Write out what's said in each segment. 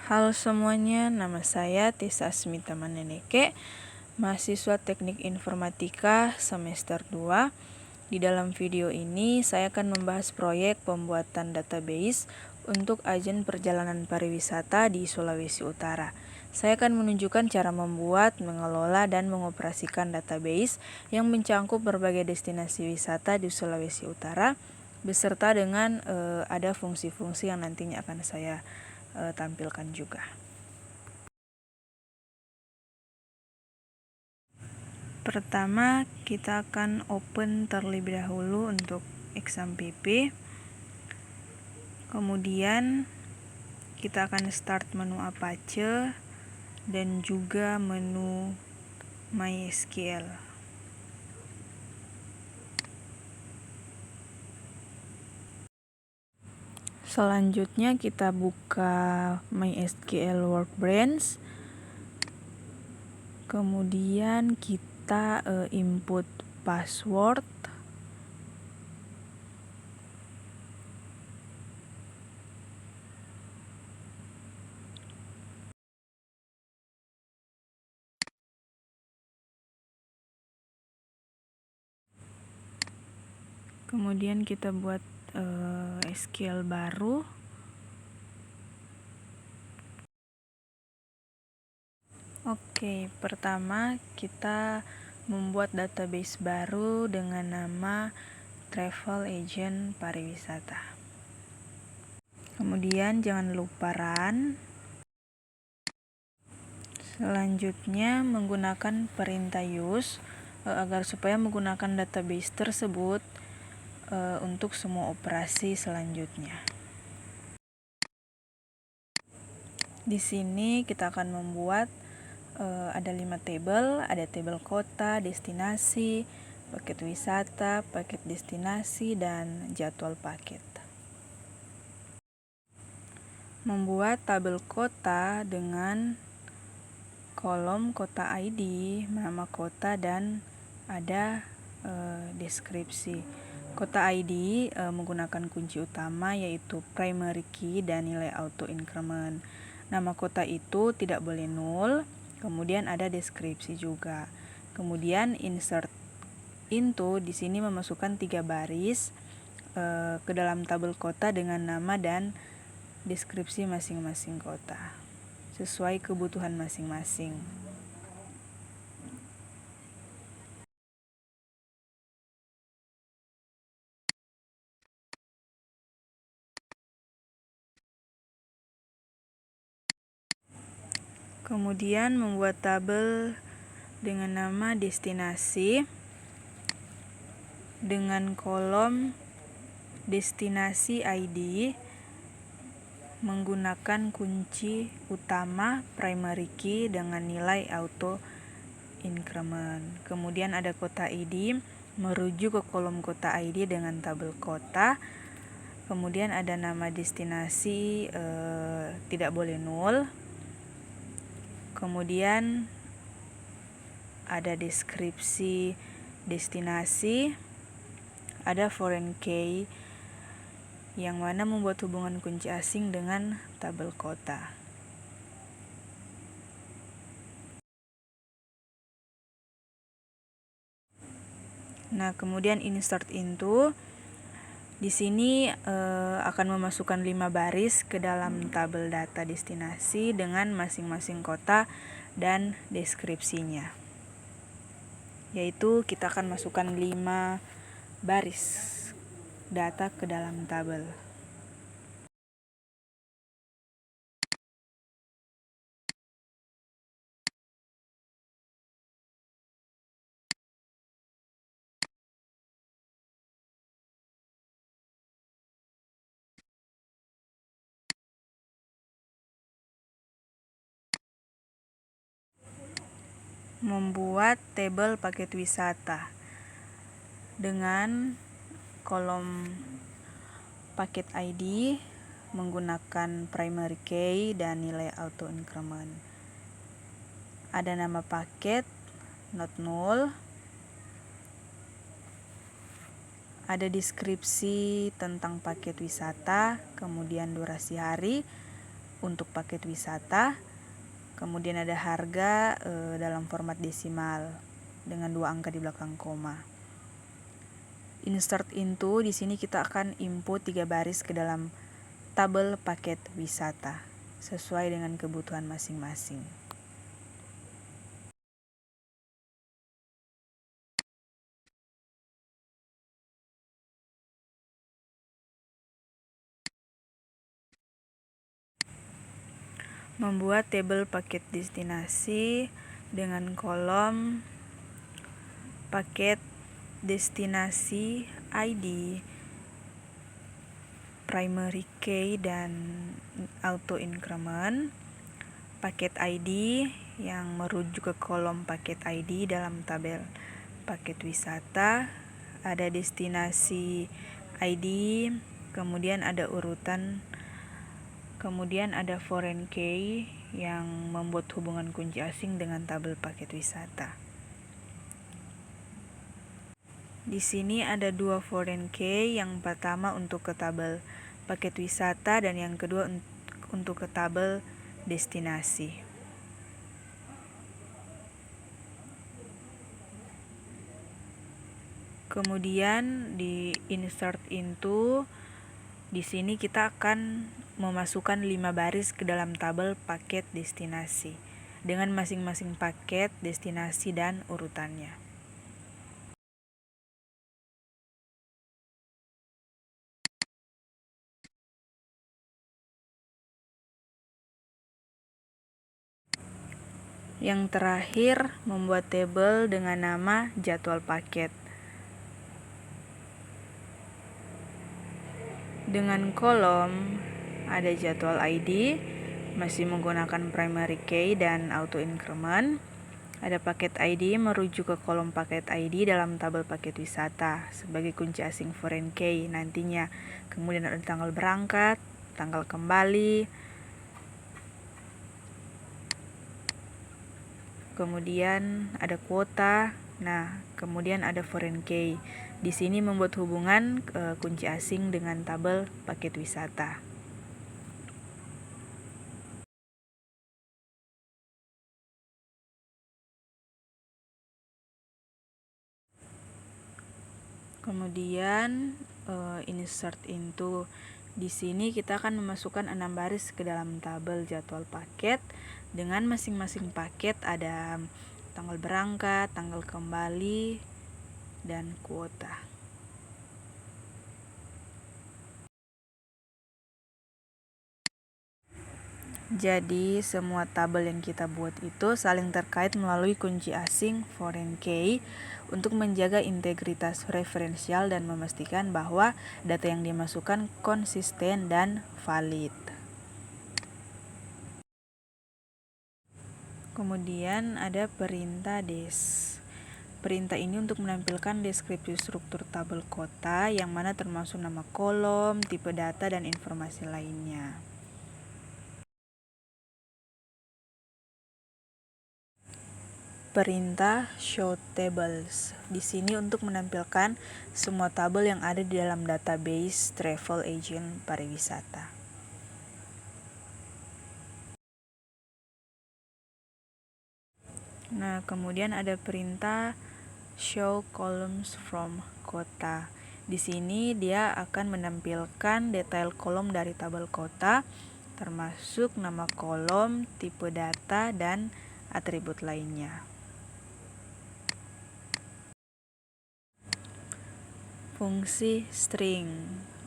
Halo semuanya, nama saya Tisa Asmita Maneneke, mahasiswa Teknik Informatika semester 2. Di dalam video ini saya akan membahas proyek pembuatan database untuk agen perjalanan pariwisata di Sulawesi Utara. Saya akan menunjukkan cara membuat, mengelola, dan mengoperasikan database yang mencakup berbagai destinasi wisata di Sulawesi Utara, beserta dengan ada fungsi-fungsi yang nantinya akan saya tampilkan juga. Pertama, kita akan open terlebih dahulu untuk exam PP. Kemudian kita akan start menu Apache dan juga menu MySQL. Selanjutnya kita buka MySQL Workbench. Kemudian kita input password. Kemudian kita buat SQL baru. Oke, pertama kita membuat database baru dengan nama Travel Agent Pariwisata. Kemudian jangan lupa run. Selanjutnya menggunakan perintah use agar supaya menggunakan database tersebut untuk semua operasi selanjutnya. Di sini kita akan membuat ada 5 tabel, ada tabel kota, destinasi, paket wisata, paket destinasi, dan jadwal paket. Membuat tabel kota dengan kolom kota ID, nama kota, dan ada deskripsi. Kota ID menggunakan kunci utama yaitu primary key dan nilai auto increment. Nama kota itu tidak boleh null. Kemudian ada deskripsi juga. Kemudian insert into di sini memasukkan 3 baris ke dalam tabel kota dengan nama dan deskripsi masing-masing kota sesuai kebutuhan masing-masing. Kemudian membuat tabel dengan nama destinasi dengan kolom destinasi ID menggunakan kunci utama primary key dengan nilai auto increment. Kemudian ada kota ID, merujuk ke kolom kota ID dengan tabel kota. Kemudian ada nama destinasi tidak boleh null. Kemudian ada deskripsi destinasi, ada foreign key yang mana membuat hubungan kunci asing dengan tabel kota. Nah, kemudian insert into di sini akan memasukkan 5 baris ke dalam tabel data destinasi dengan masing-masing kota dan deskripsinya. Yaitu kita akan masukkan 5 baris data ke dalam tabel. Membuat tabel paket wisata dengan kolom paket ID menggunakan primary key dan nilai auto increment. Ada nama paket not null, ada deskripsi tentang paket wisata, kemudian durasi hari, untuk paket wisata, kemudian ada harga dalam format desimal dengan 2 angka di belakang koma. Insert into, di sini kita akan input 3 baris ke dalam tabel paket wisata sesuai dengan kebutuhan masing-masing. Membuat tabel paket destinasi dengan kolom paket destinasi ID, primary key, dan auto increment. Paket ID yang merujuk ke kolom paket ID dalam tabel paket wisata, ada destinasi ID, kemudian ada urutan, kemudian ada foreign key yang membuat hubungan kunci asing dengan tabel paket wisata. Di sini ada 2 foreign key, yang pertama untuk ke tabel paket wisata dan yang kedua untuk ke tabel destinasi. Kemudian di insert into, di sini kita akan memasukkan 5 baris ke dalam tabel paket destinasi dengan masing-masing paket destinasi dan urutannya. Yang terakhir, membuat tabel dengan nama jadwal paket. Dengan kolom ada jadwal ID, masih menggunakan primary key dan auto increment. Ada paket ID merujuk ke kolom paket ID dalam tabel paket wisata sebagai kunci asing foreign key nantinya. Kemudian ada tanggal berangkat, tanggal kembali, kemudian ada kuota. Nah, kemudian ada foreign key. Di sini membuat hubungan kunci asing dengan tabel paket wisata. Kemudian insert into, di sini kita akan memasukkan 6 baris ke dalam tabel jadwal paket dengan masing-masing paket ada tanggal berangkat, tanggal kembali, dan kuota. Jadi semua tabel yang kita buat itu saling terkait melalui kunci asing foreign key untuk menjaga integritas referensial dan memastikan bahwa data yang dimasukkan konsisten dan valid. Kemudian ada perintah des. Perintah ini untuk menampilkan deskripsi struktur tabel kota yang mana termasuk nama kolom, tipe data, dan informasi lainnya. Perintah show tables. Di sini untuk menampilkan semua tabel yang ada di dalam database travel agent pariwisata. Nah, kemudian ada perintah show columns from kota. Di sini dia akan menampilkan detail kolom dari tabel kota, termasuk nama kolom, tipe data, dan atribut lainnya. Fungsi string,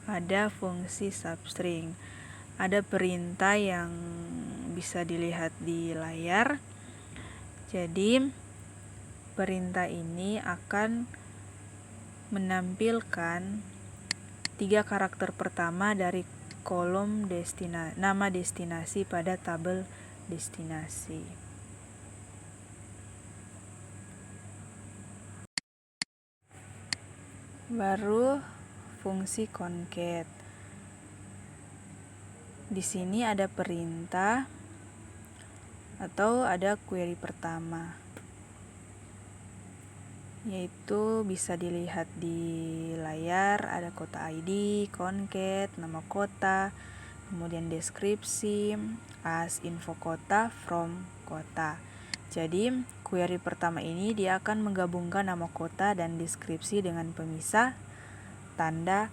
ada fungsi substring, ada perintah yang bisa dilihat di layar. Jadi perintah ini akan menampilkan 3 karakter pertama dari kolom nama destinasi pada tabel destinasi. Baru fungsi concat. Di sini ada perintah atau ada query pertama, yaitu bisa dilihat di layar, ada kota ID, concat, nama kota, kemudian deskripsi, as info kota, from kota. Jadi query pertama ini dia akan menggabungkan nama kota dan deskripsi dengan pemisah tanda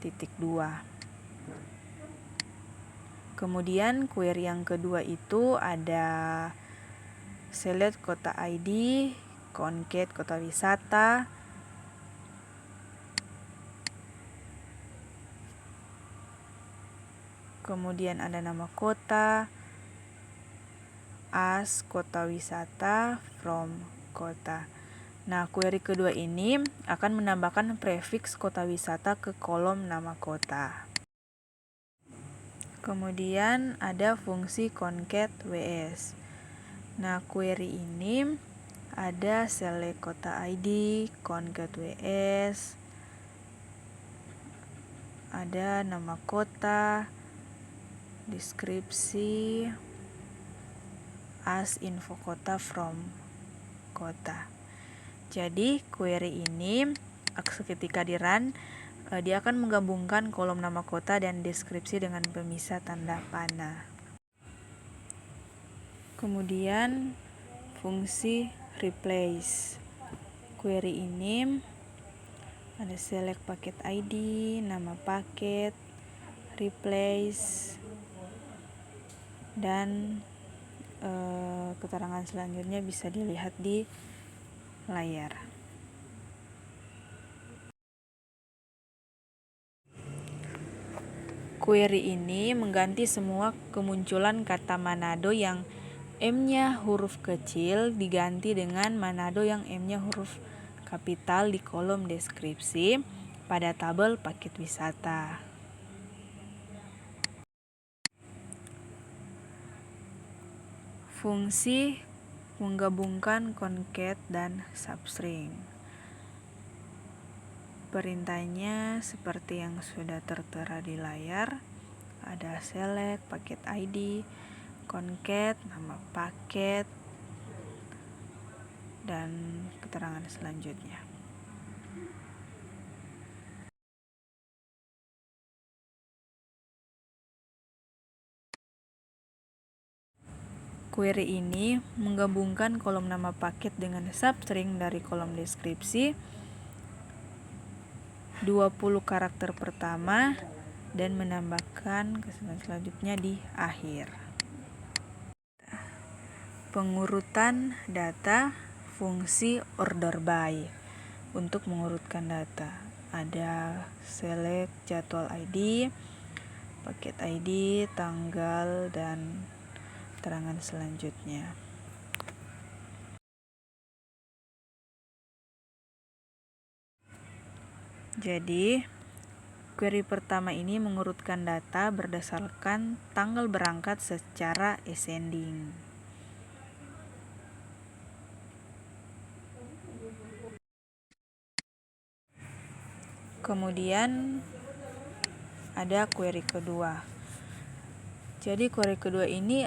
titik 2. Kemudian query yang kedua itu ada select kota ID, concat kota wisata, kemudian ada nama kota, as kota wisata, from kota. Nah, query kedua ini akan menambahkan prefix kota wisata ke kolom nama kota. Kemudian ada fungsi concat ws. Nah, query ini ada select kota ID, concat ws, ada nama kota, deskripsi, as info kota, from kota. Jadi query ini ketika di run dia akan menggabungkan kolom nama kota dan deskripsi dengan pemisah tanda panah. Kemudian fungsi replace. Query ini ada select paket ID, nama paket, replace, dan keterangan selanjutnya bisa dilihat di layar. Query ini mengganti semua kemunculan kata Manado yang M-nya huruf kecil diganti dengan Manado yang M-nya huruf kapital di kolom deskripsi pada tabel paket wisata. Fungsi menggabungkan concat dan substring. Perintahnya seperti yang sudah tertera di layar, ada select paket ID, concat nama paket, dan keterangan selanjutnya. Query ini menggabungkan kolom nama paket dengan substring dari kolom deskripsi 20 karakter pertama dan menambahkan keseluruhan selanjutnya di akhir. Pengurutan data, fungsi order by. Untuk mengurutkan data ada select jadwal ID, paket ID, tanggal, dan keterangan selanjutnya. Jadi query pertama ini mengurutkan data berdasarkan tanggal berangkat secara ascending. Kemudian ada query kedua. Jadi query kedua ini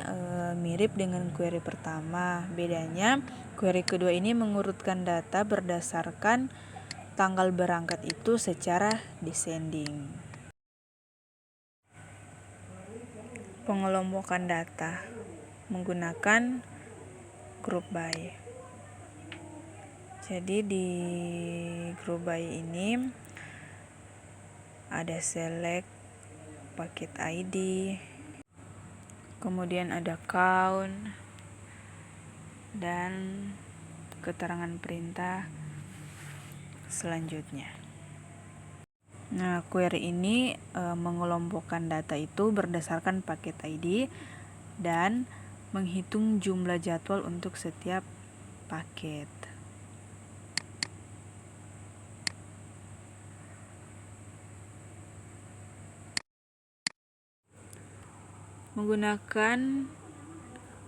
mirip dengan query pertama. Bedanya query kedua ini mengurutkan data berdasarkan tanggal berangkat itu secara descending. Pengelompokan data menggunakan group by. Jadi di group by ini ada select paket ID, kemudian ada count, dan keterangan perintah selanjutnya. Nah, query ini mengelompokkan data itu berdasarkan paket ID dan menghitung jumlah jadwal untuk setiap paket. Menggunakan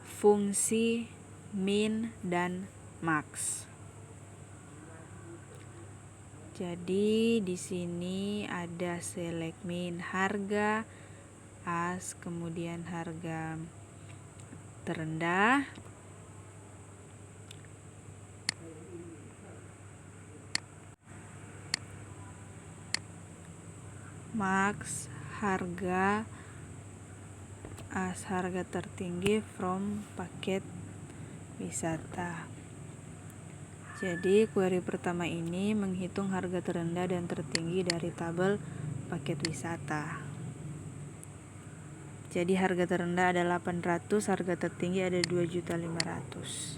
fungsi min dan max. Jadi di sini ada select min harga, as, kemudian harga terendah, max harga as harga tertinggi from paket wisata. Jadi query pertama ini menghitung harga terendah dan tertinggi dari tabel paket wisata. Jadi harga terendah ada 800, harga tertinggi ada 2.500.000.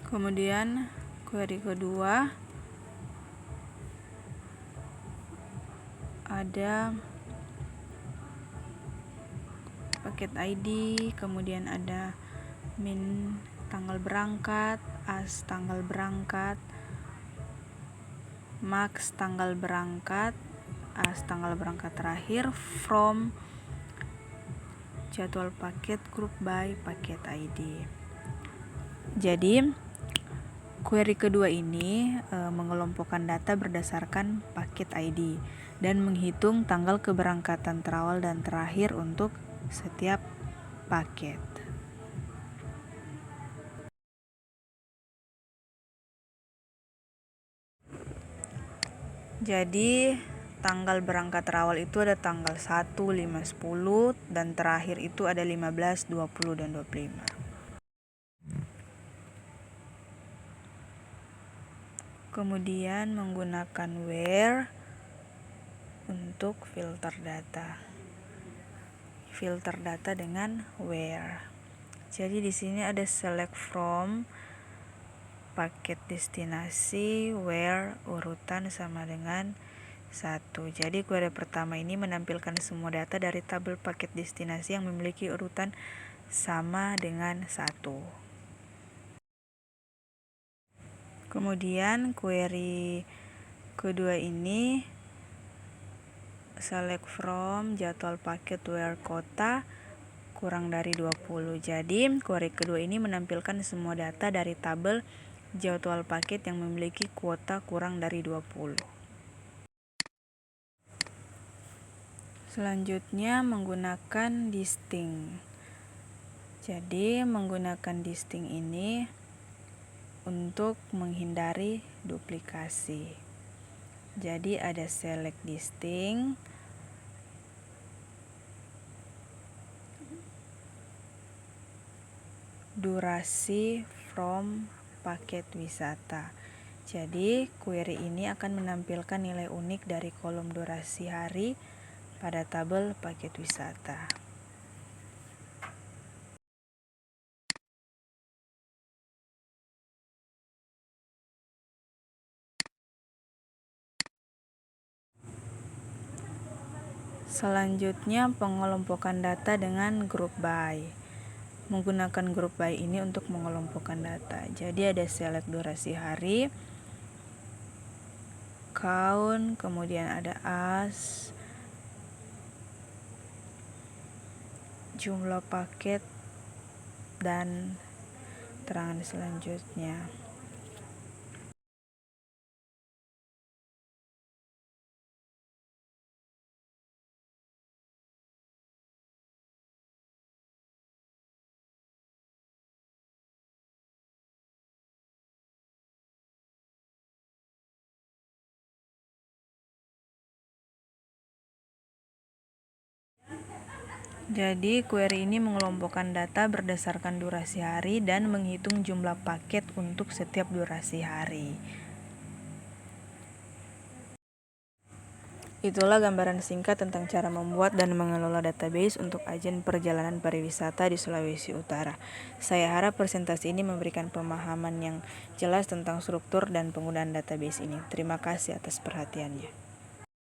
Kemudian query kedua ada paket ID, kemudian ada min tanggal berangkat, as tanggal berangkat, max tanggal berangkat, as tanggal berangkat terakhir, from jadwal paket group by paket ID. Jadi query kedua ini mengelompokkan data berdasarkan paket ID dan menghitung tanggal keberangkatan terawal dan terakhir untuk setiap paket. Jadi tanggal berangkat terawal itu ada tanggal 1, 5, 10 dan terakhir itu ada 15, 20 dan 25. Kemudian menggunakan where untuk filter data. Filter data dengan where. Jadi di sini ada select from, paket destinasi, where, urutan sama dengan 1. Jadi query pertama ini menampilkan semua data dari tabel paket destinasi yang memiliki urutan sama dengan 1. Kemudian query kedua ini select from jadwal paket where kota kurang dari 20. Jadi query kedua ini menampilkan semua data dari tabel jadwal paket yang memiliki kuota kurang dari 20. Selanjutnya menggunakan distinct. Jadi menggunakan distinct ini untuk menghindari duplikasi. Jadi ada select distinct, durasi from paket wisata. Jadi query ini akan menampilkan nilai unik dari kolom durasi hari pada tabel paket wisata. Selanjutnya pengelompokan data dengan group by. Menggunakan group by ini untuk mengelompokkan data. Jadi ada select durasi hari, count, kemudian ada as, jumlah paket, dan terangan selanjutnya. Jadi query ini mengelompokkan data berdasarkan durasi hari dan menghitung jumlah paket untuk setiap durasi hari. Itulah gambaran singkat tentang cara membuat dan mengelola database untuk agen perjalanan pariwisata di Sulawesi Utara. Saya harap presentasi ini memberikan pemahaman yang jelas tentang struktur dan penggunaan database ini. Terima kasih atas perhatiannya.